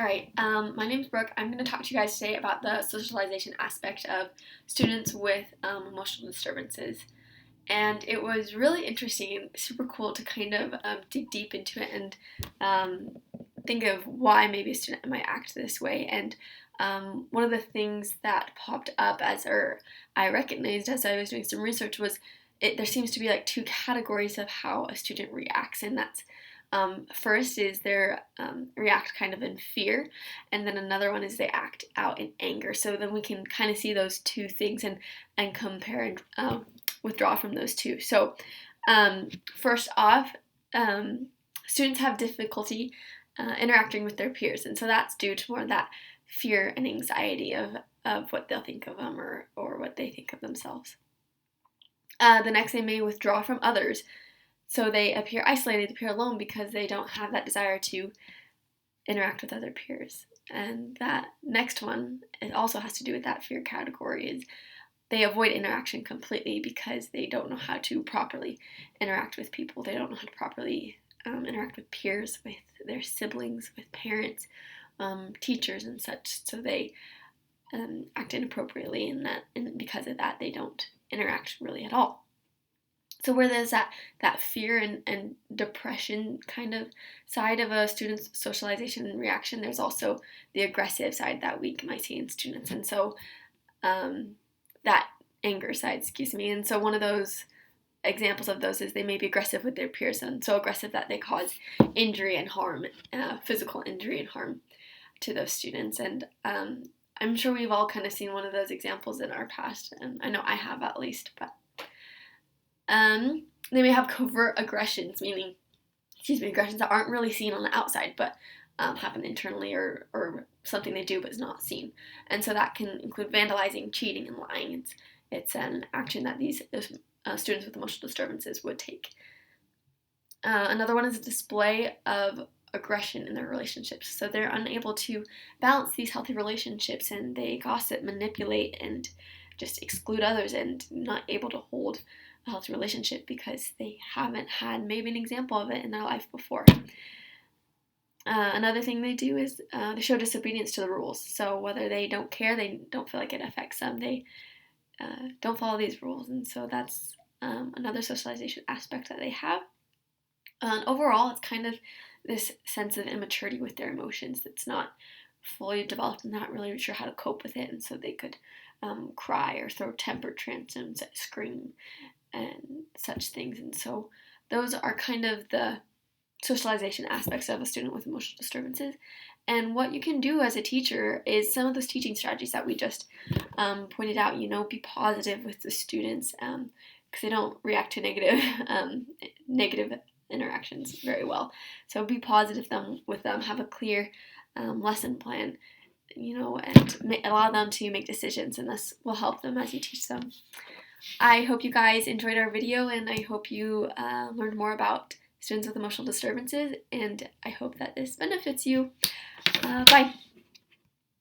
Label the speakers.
Speaker 1: Alright, my name's Brooke. I'm going to talk to you guys today about the socialization aspect of students with emotional disturbances. And it was really interesting and super cool to kind of dig deep into it and think of why maybe a student might act this way. And one of the things that popped up I recognized as I was doing some research was there seems to be like two categories of how a student reacts, and that's first is they react kind of in fear, and then another one is they act out in anger. So then we can kind of see those two things and compare and withdraw from those two. So first off, students have difficulty interacting with their peers, and so that's due to more of that fear and anxiety of what they'll think of them or what they think of themselves. The next, they may withdraw from others. So they appear isolated, they appear alone because they don't have that desire to interact with other peers. And that next one, it also has to do with that fear category, is they avoid interaction completely because they don't know how to properly interact with people. They don't know how to properly interact with peers, with their siblings, with parents, teachers and such. So they act inappropriately, and because of that, they don't interact really at all. So where there's that fear and depression kind of side of a student's socialization and reaction, there's also the aggressive side that we might see in students. And so that anger side, and so one of those examples of those is they may be aggressive with their peers, and so aggressive that they cause injury and harm, physical injury and harm to those students. And I'm sure we've all kind of seen one of those examples in our past, and I know I have at least, but they may have covert aggressions, meaning, aggressions that aren't really seen on the outside, but happen internally or something they do but is not seen. And so that can include vandalizing, cheating, and lying. It's an action that these students with emotional disturbances would take. Another one is a display of aggression in their relationships. So they're unable to balance these healthy relationships, and they gossip, manipulate, and just exclude others, and not able to hold a healthy relationship because they haven't had maybe an example of it in their life before. Another thing they do is they show disobedience to the rules. So whether they don't care, they don't feel like it affects them, they don't follow these rules. And so that's another socialization aspect that they have. And overall, it's kind of this sense of immaturity with their emotions that's not fully developed and not really sure how to cope with it. And so they could cry or throw temper tantrums, scream, and such things. And so those are kind of the socialization aspects of a student with emotional disturbances. And what you can do as a teacher is some of those teaching strategies that we just pointed out. Be positive with the students because they don't react to negative interactions very well. So be positive with them, have a clear lesson plan, and allow them to make decisions, and this will help them as you teach them. I hope you guys enjoyed our video, and I hope you learned more about students with emotional disturbances, and I hope that this benefits you. Bye!